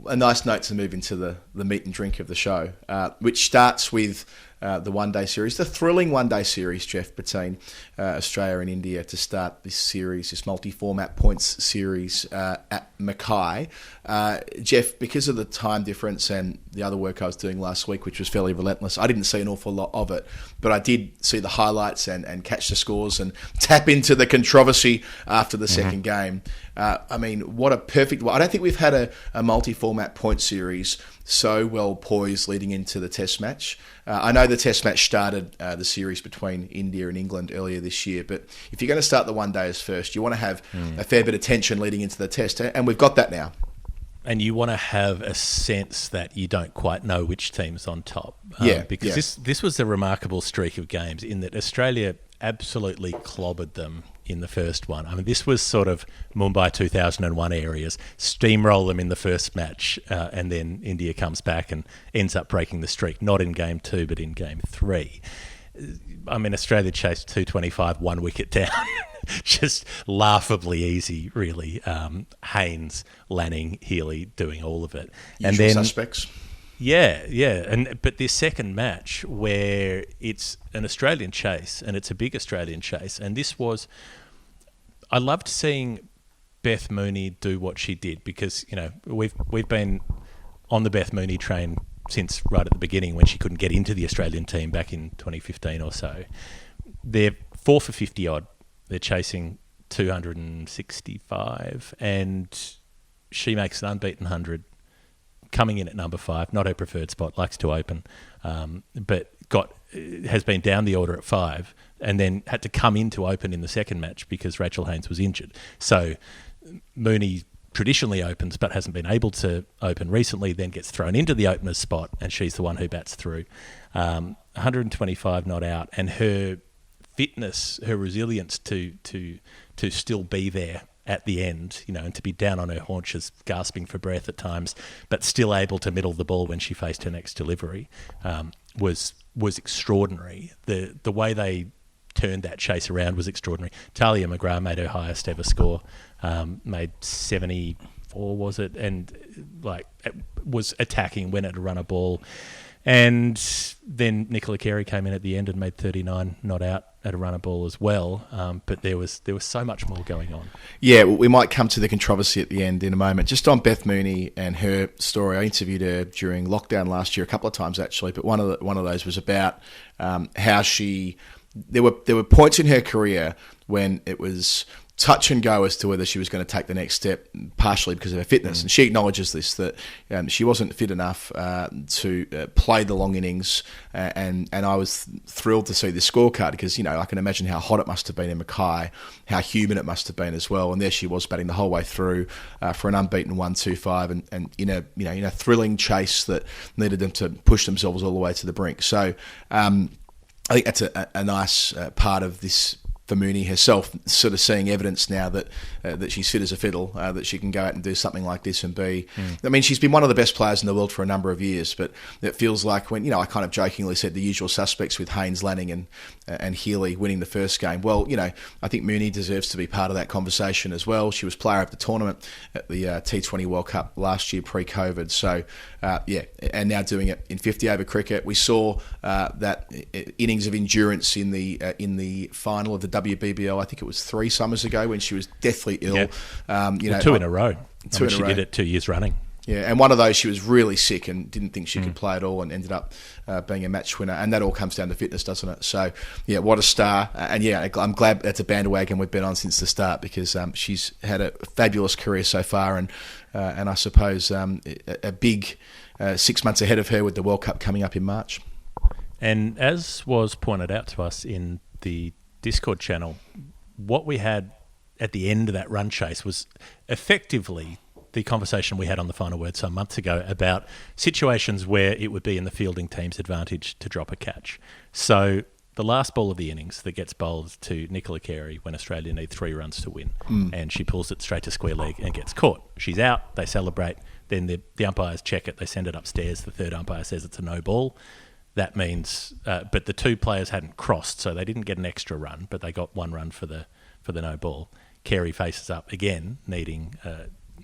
a nice note to move into the meat and drink of the show, which starts with the one-day series, the thrilling one-day series, Jeff, between Australia and India to start this series, this multi-format points series at Mackay. Jeff, because of the time difference and the other work I was doing last week, which was fairly relentless, I didn't see an awful lot of it, but I did see the highlights and catch the scores and tap into the controversy after the second game. I mean, what a perfect... I don't think we've had a multi-format point series so well poised leading into the Test match. I know the Test match started the series between India and England earlier this year, but if you're going to start the one-days first, you want to have a fair bit of tension leading into the Test, and we've got that now. And you want to have a sense that you don't quite know which team's on top. Because this was a remarkable streak of games in that Australia absolutely clobbered them in the first one. I mean, this was sort of Mumbai 2001 areas, steamroll them in the first match, and then India comes back and ends up breaking the streak, not in game 2, but in game 3. I mean, Australia chased 225, 1 wicket down. Just laughably easy, really. Haynes, Lanning, Healy doing all of it. Usual and then suspects. Yeah. But this second match where it's an Australian chase and it's a big Australian chase, and this was... I loved seeing Beth Mooney do what she did because, you know, we've been on the Beth Mooney train since right at the beginning when she couldn't get into the Australian team back in 2015 or so. They're 4 for 50 odd. They're chasing 265 and she makes an unbeaten 100 coming in at number 5, not her preferred spot, likes to open, but has been down the order at 5 and then had to come in to open in the second match because Rachael Heyhoe was injured. So Mooney traditionally opens but hasn't been able to open recently, then gets thrown into the opener's spot and she's the one who bats through. 125 not out, and her fitness, her resilience to still be there at the end, you know, and to be down on her haunches, gasping for breath at times, but still able to middle the ball when she faced her next delivery, was extraordinary. The way they turned that chase around was extraordinary. Tahlia McGrath made her highest ever score, made 74, was it? And was attacking, went at a run a ball. And then Nicola Carey came in at the end and made 39 not out at a runner ball as well. But there was so much more going on. Yeah, we might come to the controversy at the end in a moment. Just on Beth Mooney and her story, I interviewed her during lockdown last year a couple of times actually, but one of those was about how there were points in her career when it was touch and go as to whether she was going to take the next step, partially because of her fitness. And she acknowledges this, that she wasn't fit enough to play the long innings. And I was thrilled to see the scorecard because, you know, I can imagine how hot it must have been in Mackay, how humid it must have been as well. And there she was batting the whole way through for an unbeaten 125 and in a thrilling chase that needed them to push themselves all the way to the brink. So I think that's a nice part of this for Mooney herself, sort of seeing evidence now that she's fit as a fiddle, that she can go out and do something like this and be... I mean, she's been one of the best players in the world for a number of years, but it feels like when, you know, I kind of jokingly said the usual suspects with Haynes, Lanning and Healy winning the first game. Well, you know, I think Mooney deserves to be part of that conversation as well. She was player of the tournament at the T20 World Cup last year pre-COVID. So, and now doing it in 50-over cricket. We saw that innings of endurance in the final of the WBBL. I think it was 3 summers ago when she was deathly ill. Yep. 2 in a row. She did it 2 years running. Yeah, and one of those she was really sick and didn't think she could play at all and ended up being a match winner. And that all comes down to fitness, doesn't it? So, yeah, what a star. And yeah, I'm glad that's a bandwagon we've been on since the start because she's had a fabulous career so far and I suppose a big 6 months ahead of her with the World Cup coming up in March. And as was pointed out to us in the Discord channel, what we had at the end of that run chase was effectively the conversation we had on the Final Word some months ago about situations where it would be in the fielding team's advantage to drop a catch. So the last ball of the innings that gets bowled to Nicola Carey when Australia need 3 runs to win, and she pulls it straight to square leg and gets caught. She's out, they celebrate, then the umpires check it, they send it upstairs, the third umpire says it's a no ball. That means, but the 2 players hadn't crossed, so they didn't get an extra run, but they got 1 run for the no ball. Carey faces up again, needing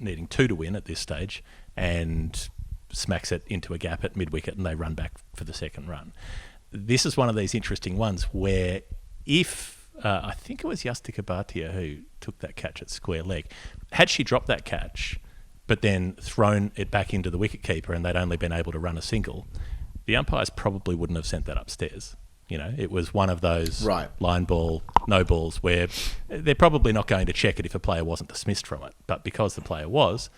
needing 2 to win at this stage, and smacks it into a gap at mid-wicket, and they run back for the second run. This is one of these interesting ones where if, I think it was Yastika Bhatia who took that catch at square leg, had she dropped that catch but then thrown it back into the wicketkeeper and they'd only been able to run a single, the umpires probably wouldn't have sent that upstairs. You know, it was one of those line ball, no balls, where they're probably not going to check it if a player wasn't dismissed from it. But because the player was,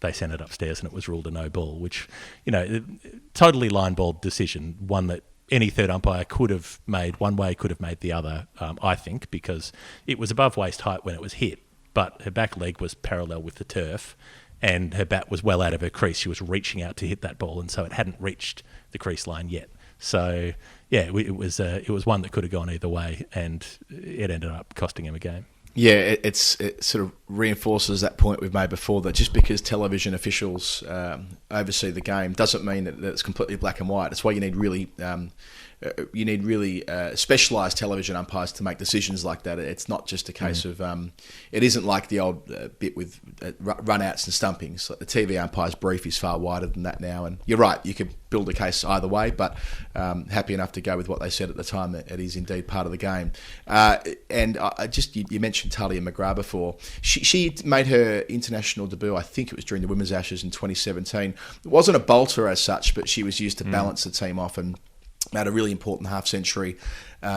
they sent it upstairs and it was ruled a no ball, which, you know, totally line ball decision, one that any third umpire could have made one way, could have made the other, I think, because it was above waist height when it was hit, but her back leg was parallel with the turf and her bat was well out of her crease. She was reaching out to hit that ball, and so it hadn't reached the crease line yet. So, yeah, it was one that could have gone either way, and it ended up costing him a game. Yeah, it sort of reinforces that point we've made before, that just because television officials oversee the game doesn't mean that it's completely black and white. It's why you need really specialised television umpires to make decisions like that. It's not just a case of it isn't like the old bit with run-outs and stumpings. The TV umpire's brief is far wider than that now, and you're right, you could build a case either way, but happy enough to go with what they said at the time, that it is indeed part of the game. And you mentioned Tahlia McGrath before. She made her international debut, I think it was during the Women's Ashes in 2017. It wasn't a bolter as such, but she was used to balance the team off and made a really important half-century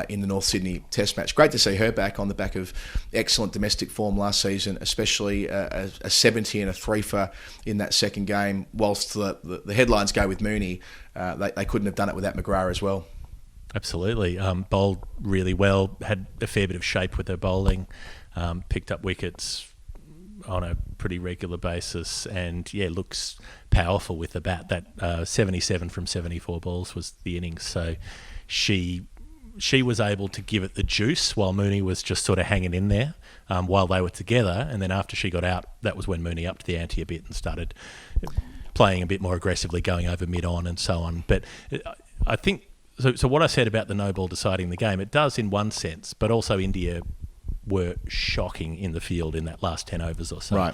in the North Sydney Test match. Great to see her back on the back of excellent domestic form last season, especially a 70 and a 3-for in that second game. Whilst the headlines go with Mooney, they couldn't have done it without McGrath as well. Absolutely. Bowled really well, had a fair bit of shape with her bowling, picked up wickets on a pretty regular basis, and looks powerful with the bat. That 77 from 74 balls was the innings, so she was able to give it the juice while Mooney was just sort of hanging in there while they were together, and then after she got out, that was when Mooney upped the ante a bit and started playing a bit more aggressively, going over mid-on and so on. But I think, so what I said about the no ball deciding the game, it does in one sense, but also India were shocking in the field in that last 10 overs or so. Right.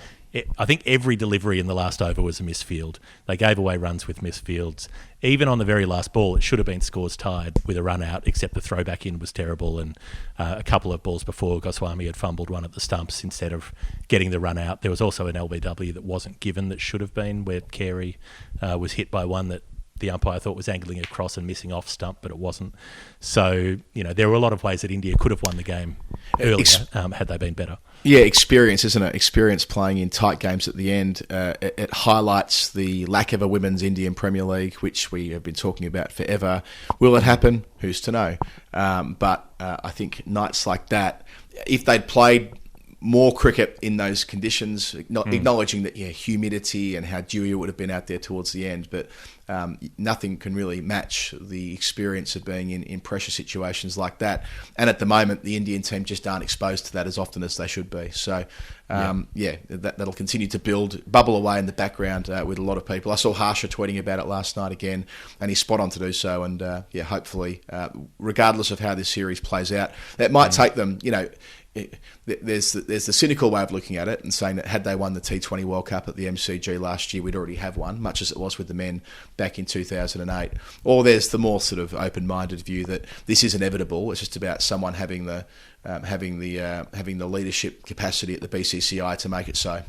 I think every delivery in the last over was a misfield. They gave away runs with misfields. Even on the very last ball, it should have been scores tied with a run out, except the throwback in was terrible, and a couple of balls before, Goswami had fumbled one at the stumps instead of getting the run out. There was also an LBW that wasn't given that should have been, where Carey was hit by one that the umpire thought was angling across and missing off stump, but it wasn't. So, there were a lot of ways that India could have won the game earlier had they been better. Yeah, experience, isn't it? Experience playing in tight games at the end. It highlights the lack of a women's Indian Premier League, which we have been talking about forever. Will it happen? Who's to know? But I think nights like that, if they'd played more cricket in those conditions, acknowledging that humidity and how dewy it would have been out there towards the end, but nothing can really match the experience of being in pressure situations like that. And at the moment, the Indian team just aren't exposed to that as often as they should be. So that'll continue to bubble away in the background with a lot of people. I saw Harsha tweeting about it last night again, and he's spot on to do so. And hopefully, regardless of how this series plays out, it might take them, there's the cynical way of looking at it and saying that had they won the T20 World Cup at the MCG last year, we'd already have one, much as it was with the men back in 2008. Or there's the more sort of open-minded view that this is inevitable. It's just about someone having the leadership capacity at the BCCI to make it so.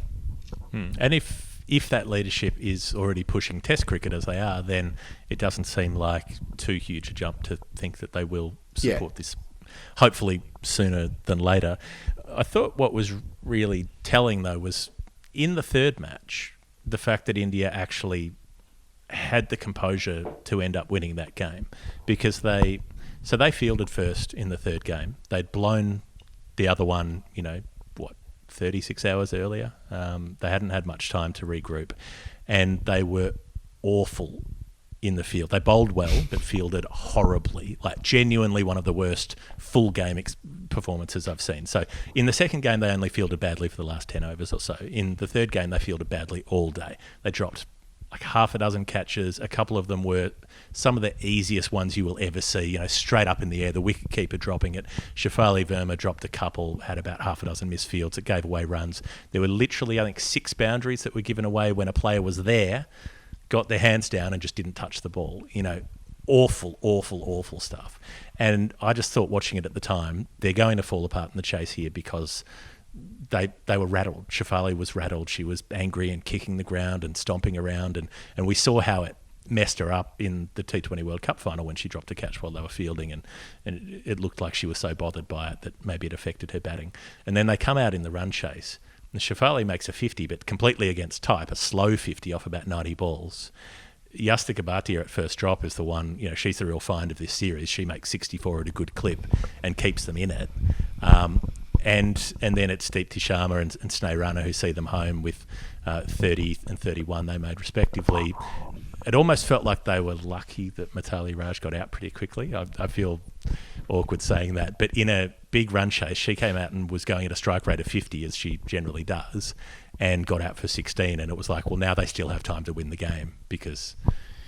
And if that leadership is already pushing Test cricket as they are, then it doesn't seem like too huge a jump to think that they will support this, hopefully sooner than later. I thought what was really telling, though, was in the third match, the fact that India actually had the composure to end up winning that game, because they fielded first in the third game. They'd blown the other one, 36 hours earlier. They hadn't had much time to regroup, and they were awful in the field. They bowled well, but fielded horribly, like genuinely one of the worst full game performances I've seen. So in the second game, they only fielded badly for the last 10 overs or so. In the third game, they fielded badly all day. They dropped like half a dozen catches. A couple of them were some of the easiest ones you will ever see, straight up in the air, the wicketkeeper dropping it. Shafali Verma dropped a couple, had about half a dozen missed fields. It gave away runs. There were literally, I think, 6 boundaries that were given away when a player was there, got their hands down and just didn't touch the ball. Awful, awful, awful stuff. And I just thought, watching it at the time, they're going to fall apart in the chase here because they were rattled. Shafali was rattled. She was angry and kicking the ground and stomping around. And we saw how it messed her up in the T20 World Cup final when she dropped a catch while they were fielding, and it looked like she was so bothered by it that maybe it affected her batting. And then they come out in the run chase. And Shafali makes a 50, but completely against type, a slow 50 off about 90 balls. Yastika Bhatia at first drop is the one, she's the real find of this series. She makes 64 at a good clip and keeps them in it. And then it's Deepti Sharma and Sneh Rana who see them home with 30 and 31 they made respectively. It almost felt like they were lucky that Mithali Raj got out pretty quickly. I feel awkward saying that. But in a big run chase, she came out and was going at a strike rate of 50, as she generally does, and got out for 16. And it was like, well, now they still have time to win the game because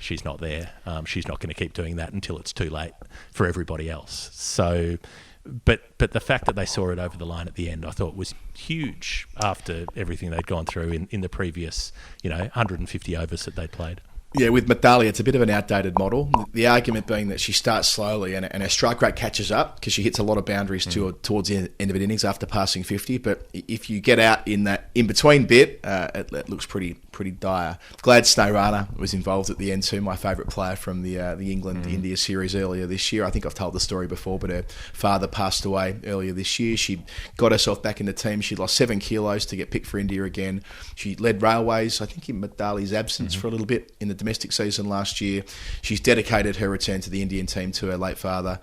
she's not there. She's not going to keep doing that until it's too late for everybody else. So, but the fact that they saw it over the line at the end, I thought was huge after everything they'd gone through in the previous, 150 overs that they'd played. Yeah, with Mithali, it's a bit of an outdated model. The argument being that she starts slowly and her strike rate catches up because she hits a lot of boundaries towards the end of an innings after passing 50. But if you get out in that in-between bit, it looks pretty dire. Glad Sneh Rana was involved at the end too, my favourite player from the England-India series earlier this year. I think I've told the story before, but her father passed away earlier this year. She got herself back in the team. She lost 7 kilos to get picked for India again. She led Railways, I think in Mithali's absence for a little bit in the domestic season last year. She's dedicated her return to the Indian team to her late father.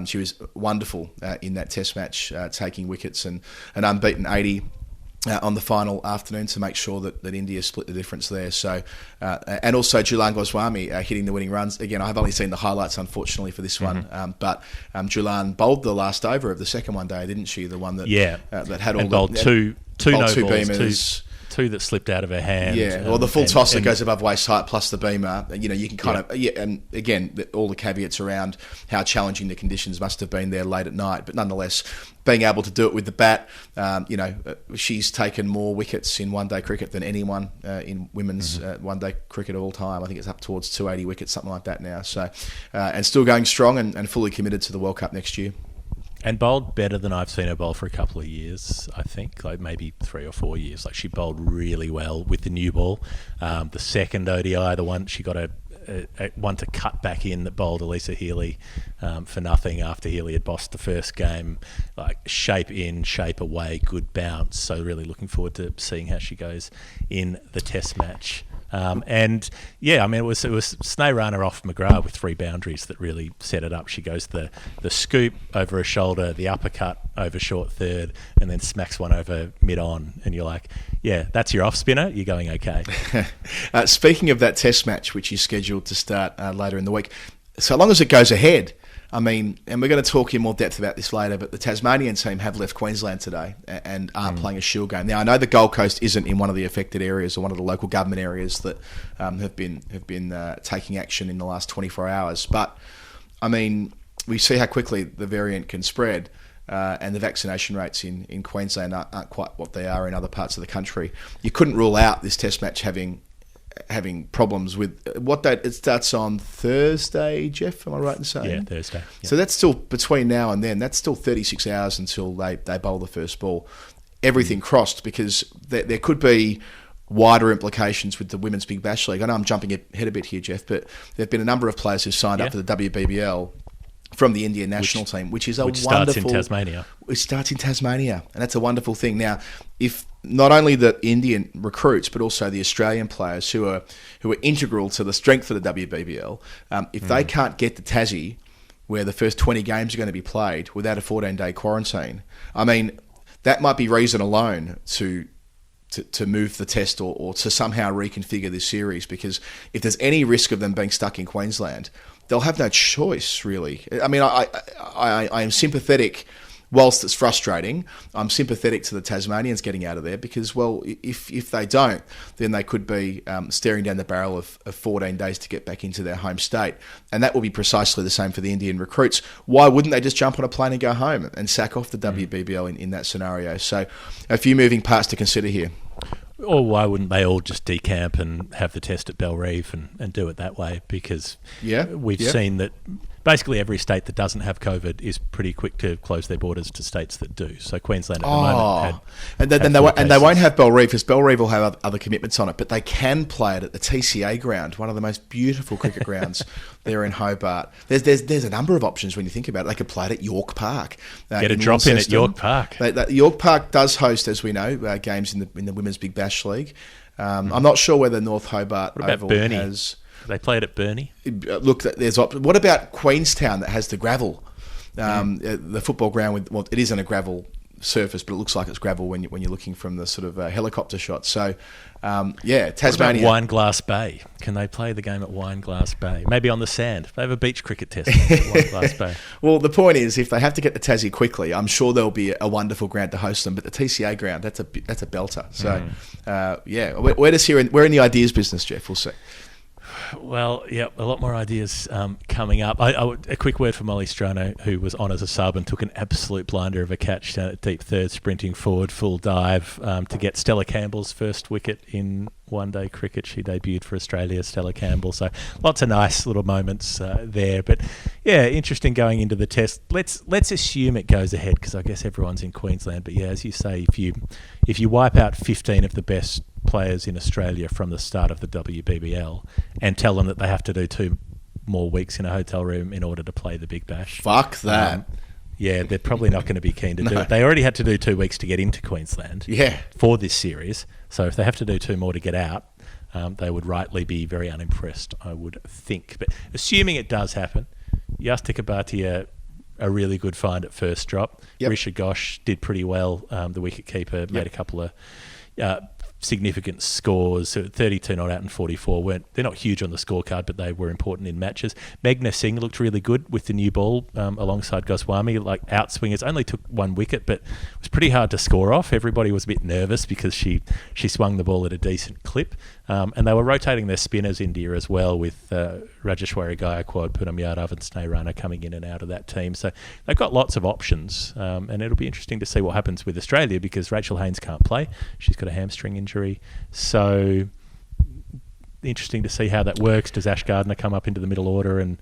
She was wonderful in that test match, taking wickets and an unbeaten 80 on the final afternoon to make sure that India split the difference there. So, and also Julan Goswami hitting the winning runs. Again, I've only seen the highlights, unfortunately, for this one. But Julan bowled the last over of the second one day, didn't she? The one that that had all bowled two no balls, beamers. Two that slipped out of her hand. Yeah, well, the full toss that goes above waist height plus the beamer, you can kind of, and again, all the caveats around how challenging the conditions must have been there late at night, but nonetheless, being able to do it with the bat, she's taken more wickets in one-day cricket than anyone in women's one-day cricket of all time. I think it's up towards 280 wickets, something like that now. So, and still going strong and fully committed to the World Cup next year. And bowled better than I've seen her bowl for a couple of years, I think, like maybe 3 or 4 years. Like she bowled really well with the new ball. The second ODI, the one she got a one to cut back in that bowled Elisa Healy for nothing after Healy had bossed the first game. Like shape in, shape away, good bounce. So really looking forward to seeing how she goes in the Test match. And yeah, I mean, it was Sneh Rana off McGrath with 3 boundaries that really set it up. She goes the scoop over her shoulder, the uppercut over short third, and then smacks one over mid on. And you're like, yeah, that's your off spinner. You're going okay. Speaking of that Test match, which is scheduled to start later in the week, so long as it goes ahead. I mean, and we're going to talk in more depth about this later, but the Tasmanian team have left Queensland today and are playing a Shield game. Now, I know the Gold Coast isn't in one of the affected areas or one of the local government areas that have been taking action in the last 24 hours. But, I mean, we see how quickly the variant can spread and the vaccination rates in Queensland aren't quite what they are in other parts of the country. You couldn't rule out this Test match having problems with what date it starts on Thursday, Jeff, am I right in saying? Yeah, Thursday. Yeah. So that's still between now and then, that's still 36 hours until they bowl the first ball. Everything crossed because there could be wider implications with the Women's Big Bash League. I know I'm jumping ahead a bit here, Jeff, but there have been a number of players who've signed up for the WBBL from the Indian national team, which is which starts in Tasmania. It starts in Tasmania, and that's a wonderful thing. Now, if not only the Indian recruits, but also the Australian players who are integral to the strength of the WBBL, if they can't get to Tassie, where the first 20 games are going to be played without a 14-day quarantine, I mean, that might be reason alone to move the test or to somehow reconfigure this series, because if there's any risk of them being stuck in Queensland, they'll have no choice, really. I mean, I am sympathetic whilst it's frustrating, I'm sympathetic to the Tasmanians getting out of there because, well, if they don't, then they could be staring down the barrel of 14 days to get back into their home state. And that will be precisely the same for the Indian recruits. Why wouldn't they just jump on a plane and go home and sack off the WBBL in that scenario? So a few moving parts to consider here. Or why wouldn't they all just decamp and have the test at Bellerive and do it that way? Because we've seen that basically every state that doesn't have COVID is pretty quick to close their borders to states that do. So Queensland at the moment they won't have Bellerive because Bellerive will have other commitments on it, but they can play it at the TCA ground, one of the most beautiful cricket grounds there in Hobart. There's a number of options when you think about it. They could play it at York Park. Get a drop in at York Park. York Park does host, as we know, games in the Women's Big Bash League. I'm not sure whether North Hobart Oval Burnie? has... They play it at Burnie. Look, what about Queenstown that has the gravel? The football ground it isn't a gravel surface, but it looks like it's gravel when you're looking from the sort of helicopter shot. So, Tasmania. Wineglass Bay. Can they play the game at Wineglass Bay? Maybe on the sand. They have a beach cricket test at Wineglass Bay. Well, the point is, if they have to get to Tassie quickly, I'm sure there'll be a wonderful ground to host them. But the TCA ground, that's a belter. So, we're in the ideas business, Jeff. We'll see. Well, yeah, a lot more ideas coming up. A quick word for Molly Strano, who was on as a sub and took an absolute blinder of a catch down at deep third, sprinting forward, full dive to get Stella Campbell's first wicket in one-day cricket. She debuted for Australia, Stella Campbell. So lots of nice little moments there. But yeah, interesting going into the test. Let's assume it goes ahead because I guess everyone's in Queensland. But yeah, as you say, if you wipe out 15 of the best players in Australia from the start of the WBBL and tell them that they have to do 2 more weeks in a hotel room in order to play the Big Bash. Fuck that. They're probably not going to be keen to do it. They already had to do 2 weeks to get into Queensland for this series. So if they have to do 2 more to get out, they would rightly be very unimpressed, I would think. But assuming it does happen, Yastika Bhatia, a really good find at first drop. Yep. Risha Ghosh did pretty well. The wicketkeeper made a couple of significant scores, 32 not out and 44 they're not huge on the scorecard, but they were important in matches. Meghna Singh looked really good with the new ball alongside Goswami, like outswingers. Only took 1 wicket, but it was pretty hard to score off. Everybody was a bit nervous because she swung the ball at a decent clip. And they were rotating their spinners, India, as well, with Rajeshwari Gaikwad, Poonam Yadav and Sneh Rana coming in and out of that team. So they've got lots of options, and it'll be interesting to see what happens with Australia because Rachel Haynes can't play. She's got a hamstring injury. So interesting to see how that works. Does Ash Gardner come up into the middle order and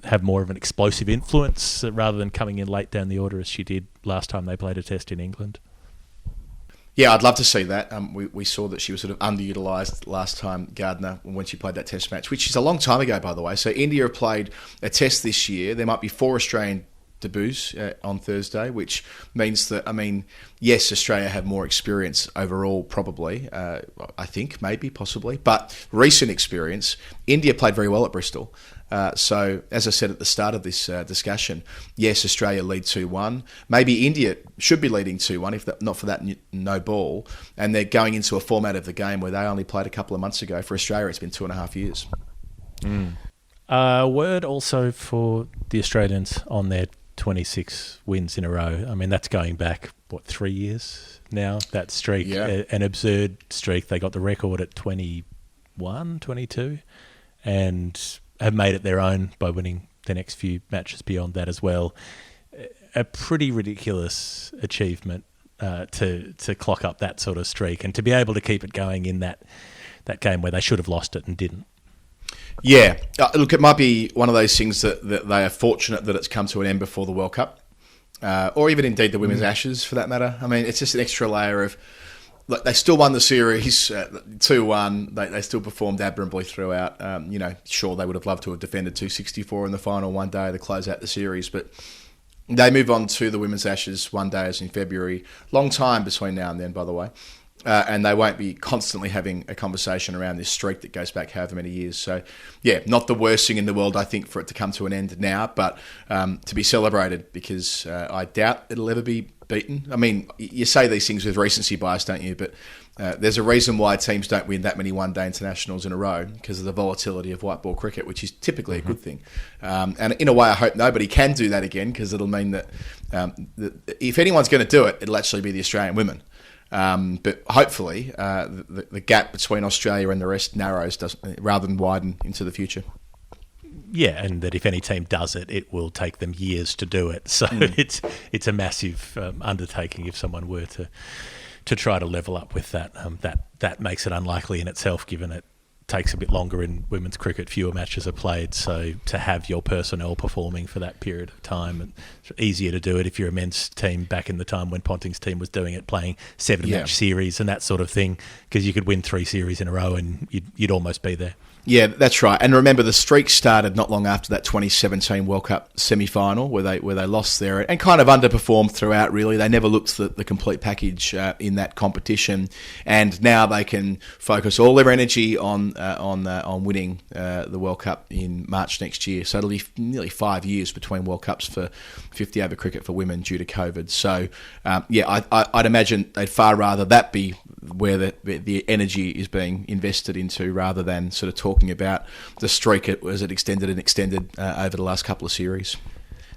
have more of an explosive influence rather than coming in late down the order as she did last time they played a test in England? Yeah, I'd love to see that. We saw that she was sort of underutilised last time, Gardner, when she played that test match, which is a long time ago, by the way. So India have played a test this year. There might be 4 Australian debuts on Thursday, which means that, yes, Australia have more experience overall, probably, I think, maybe, possibly. But recent experience, India played very well at Bristol. So, as I said at the start of this discussion, yes, Australia lead 2-1. Maybe India should be leading 2-1, if not for that no ball. And they're going into a format of the game where they only played a couple of months ago. For Australia, it's been 2.5 years. Word also for the Australians on their 26 wins in a row. That's going back, 3 years now, that streak. An absurd streak. They got the record at 21, 22, and have made it their own by winning the next few matches beyond that as well. A pretty ridiculous achievement to clock up that sort of streak and to be able to keep it going in that game where they should have lost it and didn't. Yeah, look, it might be one of those things that they are fortunate that it's come to an end before the World Cup, or even indeed the Women's Ashes for that matter. It's just an extra layer of, look, they still won the series 2-1. They still performed admirably throughout. Sure, they would have loved to have defended 264 in the final one day to close out the series, but they move on to the Women's Ashes one day as in February. Long time between now and then, by the way. And they won't be constantly having a conversation around this streak that goes back however many years. So, yeah, not the worst thing in the world, I think, for it to come to an end now, but to be celebrated because I doubt it'll ever be beaten. You say these things with recency bias, don't you? But There's a reason why teams don't win that many one-day internationals in a row, because of the volatility of white ball cricket, which is typically a good thing. And in a way, I hope nobody can do that again, because it'll mean that if anyone's going to do it, it'll actually be the Australian women. But hopefully, the gap between Australia and the rest narrows rather than widen into the future. Yeah, and that if any team does it, it will take them years to do it. So it's a massive undertaking if someone were to try to level up with that. That makes it unlikely in itself, given it takes a bit longer in women's cricket, fewer matches are played. So to have your personnel performing for that period of time, it's easier to do it if you're a men's team back in the time when Ponting's team was doing it, playing 7-match series and that sort of thing, because you could win 3 series in a row and you'd almost be there. Yeah, that's right. And remember, the streak started not long after that 2017 World Cup semi-final where they lost there and kind of underperformed throughout, really. They never looked the complete package in that competition. And now they can focus all their energy on winning the World Cup in March next year. So it'll be nearly 5 years between World Cups for 50-over cricket for women due to COVID. So, I'd imagine they'd far rather that be where the energy is being invested into, rather than sort of talking about the streak as it extended over the last couple of series.